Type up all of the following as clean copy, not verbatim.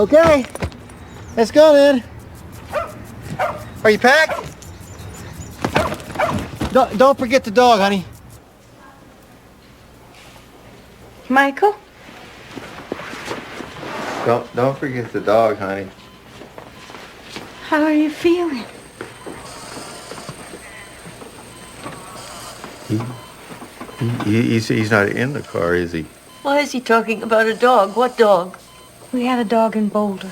Okay, let's go then. Are you packed? Don't forget the dog, honey. Michael? Don't forget the dog, honey. How are you feeling? He's not in the car, is he? Why is he talking about a dog? What dog? We had a dog in Boulder.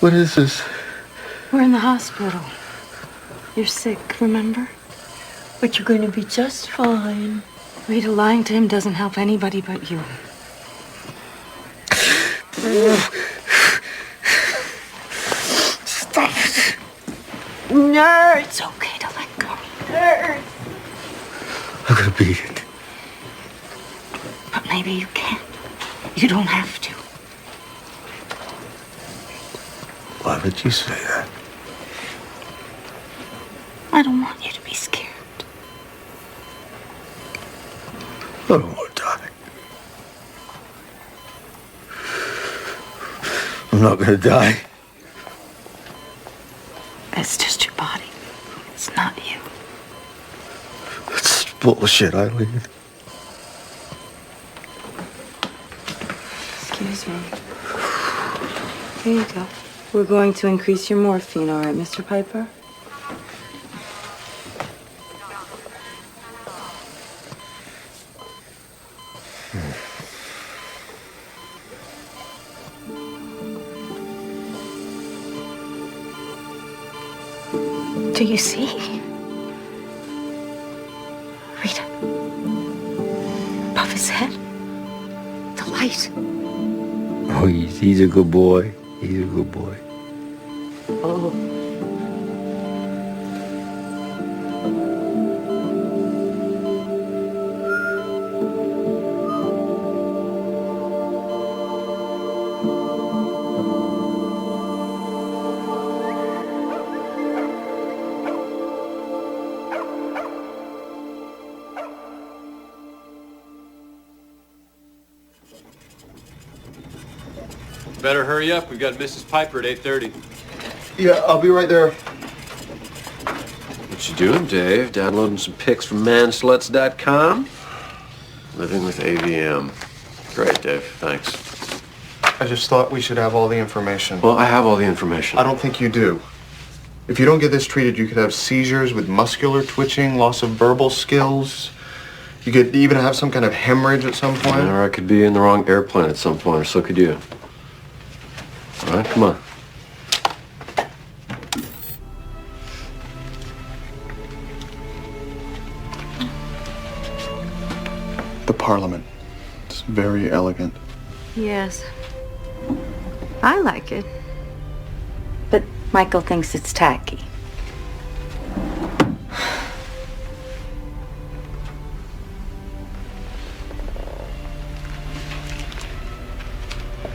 What is this? We're in the hospital. You're sick, remember? But you're going to be just fine. Rita, lying to him doesn't help anybody but you. Stop it. Nurse! It's okay to let go. Nurse! I'm gonna beat it. But maybe you can't. You don't have to. Why would you say that? I don't want you to be scared. I don't want to die. I'm not gonna die. It's just your body. It's not you. That's bullshit, Eileen. Excuse me. Here you go. We're going to increase your morphine, all right, Mr. Piper? Do you see? Rita. Above his head. The light. Oh, he's a good boy. He's a good boy. Oh. Better hurry up. We've got Mrs. Piper at 8:30. Yeah, I'll be right there. What you doing, Dave? Downloading some pics from mansluts.com? Living with AVM. Great, Dave. Thanks. I just thought we should have all the information. Well, I have all the information. I don't think you do. If you don't get this treated, you could have seizures with muscular twitching, loss of verbal skills. You could even have some kind of hemorrhage at some point. Or I could be in the wrong airplane at some point, or so could you. All right, come on. The Parliament. It's very elegant. Yes. I like it. But Michael thinks it's tacky.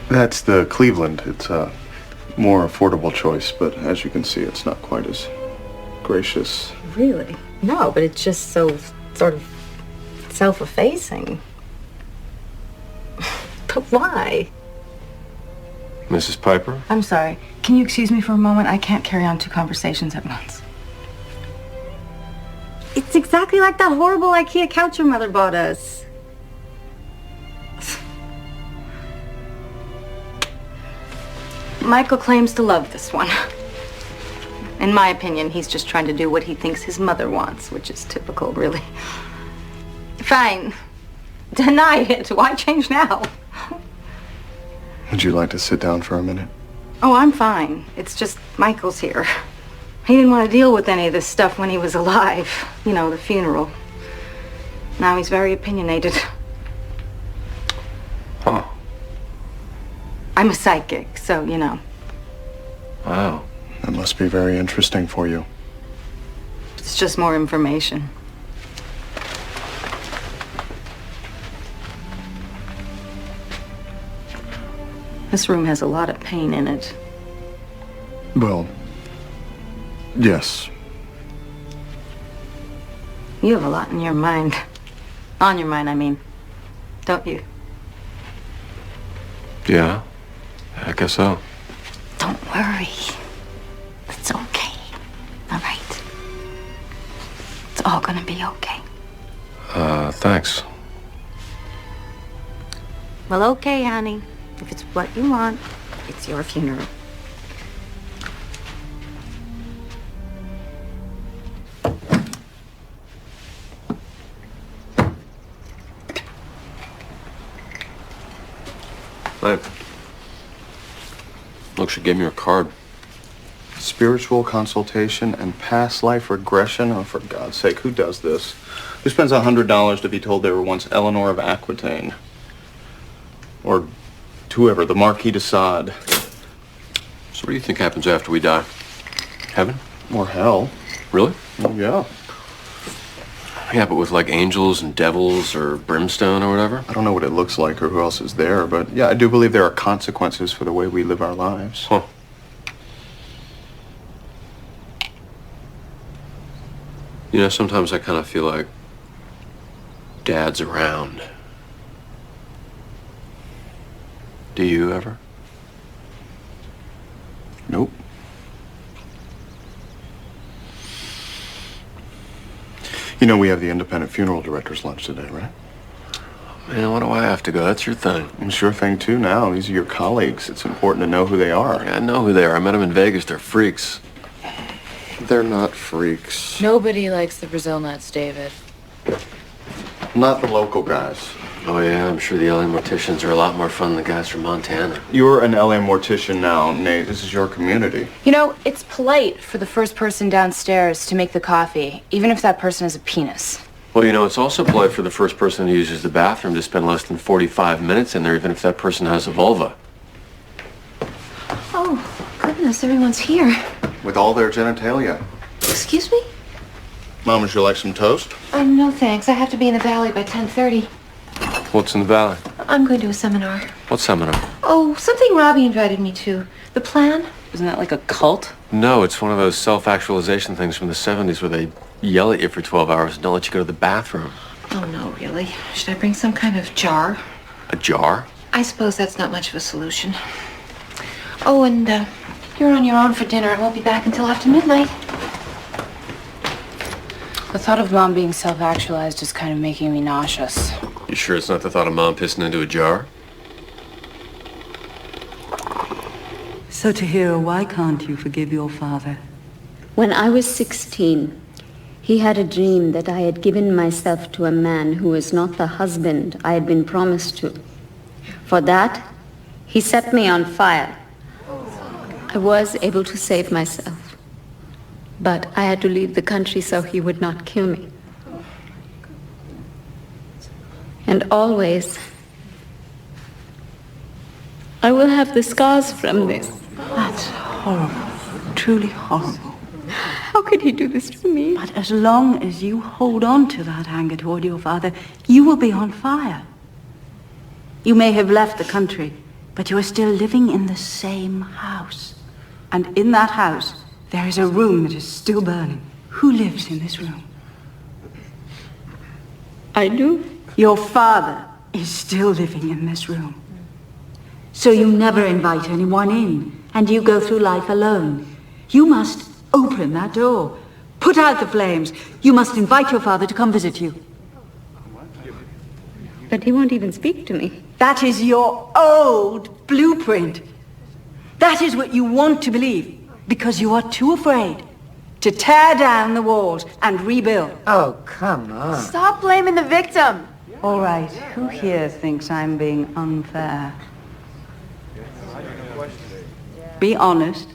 That's the Cleveland. It's a more affordable choice, but as you can see, it's not quite as gracious. Really? No, but it's just so sort of self-effacing. But why? Mrs. Piper? I'm sorry. Can you excuse me for a moment? I can't carry on two conversations at once. It's exactly like that horrible IKEA couch your mother bought us. Michael claims to love this one. In my opinion, he's just trying to do what he thinks his mother wants, which is typical, really. Fine. Deny it. Why change now? Would you like to sit down for a minute? Oh, I'm fine. It's just Michael's here. He didn't want to deal with any of this stuff when he was alive. You know, the funeral. Now he's very opinionated. Huh. I'm a psychic, so, you know. Wow. That must be very interesting for you. It's just more information. This room has a lot of pain in it. Well, yes. You have a lot in your mind. On your mind, I mean. Don't you? Yeah, I guess so. Don't worry. It's okay. All right? It's all gonna be okay. Thanks. Well, okay, honey. If it's what you want, it's your funeral. Hey. Look, she gave me her card. Spiritual consultation and past life regression? Oh, for God's sake, who does this? Who spends $100 to be told they were once Eleanor of Aquitaine? Or whoever, the Marquis de Sade. So what do you think happens after we die? Heaven? Or hell. Really? Oh, yeah. Yeah, but with like angels and devils or brimstone or whatever? I don't know what it looks like or who else is there, but yeah, I do believe there are consequences for the way we live our lives. Huh. You know, sometimes I kind of feel like Dad's around. Do you ever? Nope. You know we have the independent funeral director's lunch today, right? Man, why do I have to go? That's your thing. Sure thing, too, now. These are your colleagues. It's important to know who they are. Yeah, I know who they are. I met them in Vegas. They're freaks. They're not freaks. Nobody likes the Brazil nuts, David. Not the local guys. Oh, yeah, I'm sure the LA Morticians are a lot more fun than the guys from Montana. You're an LA mortician now, Nate. This is your community. You know, it's polite for the first person downstairs to make the coffee, even if that person is a penis. Well, you know, it's also polite for the first person who uses the bathroom to spend less than 45 minutes in there, even if that person has a vulva. Oh, goodness, everyone's here. With all their genitalia. Excuse me? Mom, would you like some toast? No, thanks. I have to be in the valley by 10:30. What's in the valley? I'm going to a seminar. What seminar? Oh, something Robbie invited me to. The plan? Isn't that like a cult? No, it's one of those self-actualization things from the 70s where they yell at you for 12 hours and don't let you go to the bathroom. Oh, no, really. Should I bring some kind of jar? A jar? I suppose that's not much of a solution. Oh, and you're on your own for dinner. I won't be back until after midnight. The thought of Mom being self-actualized is kind of making me nauseous. You sure it's not the thought of Mom pissing into a jar? So, Tahira, why can't you forgive your father? When I was 16, he had a dream that I had given myself to a man who was not the husband I had been promised to. For that, he set me on fire. I was able to save myself, but I had to leave the country so he would not kill me. And always, I will have the scars from this. That's horrible. Truly horrible. How could he do this to me? But as long as you hold on to that anger toward your father, you will be on fire. You may have left the country, but you are still living in the same house. And in that house, there is a room that is still burning. Who lives in this room? I do. Your father is still living in this room. So you never invite anyone in, and you go through life alone. You must open that door. Put out the flames. You must invite your father to come visit you. But he won't even speak to me. That is your old blueprint. That is what you want to believe, because you are too afraid to tear down the walls and rebuild. Oh, come on. Stop blaming the victim. All right, who here thinks I'm being unfair? Be honest.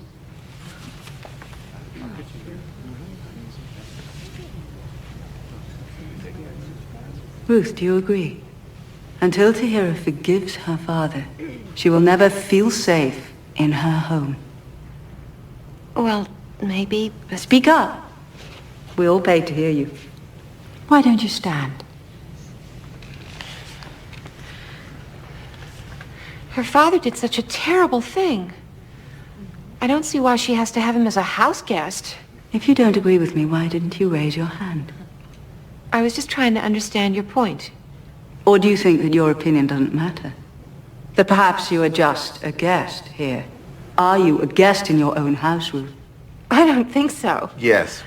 Ruth, do you agree? Until Tahira forgives her father, she will never feel safe in her home. Well, maybe, but... Speak up. We all paid to hear you. Why don't you stand? Her father did such a terrible thing. I don't see why she has to have him as a house guest. If you don't agree with me, why didn't you raise your hand? I was just trying to understand your point. Or do you think that your opinion doesn't matter? That perhaps you are just a guest here? Are you a guest in your own house, Ruth? I don't think so. Yes.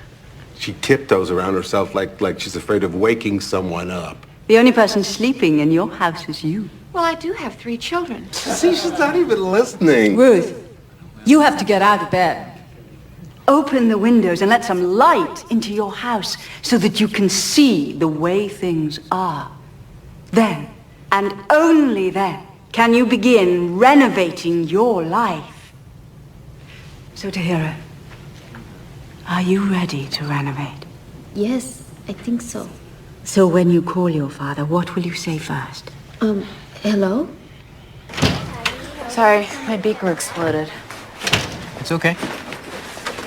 She tiptoes around herself like she's afraid of waking someone up. The only person sleeping in your house is you. Well, I do have 3 children. See, she's not even listening. Ruth, you have to get out of bed. Open the windows and let some light into your house so that you can see the way things are. Then, and only then, can you begin renovating your life. So, Tahira, are you ready to renovate? Yes, I think so. So when you call your father, what will you say first? Hello? Sorry, my beaker exploded. It's okay.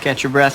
Catch your breath.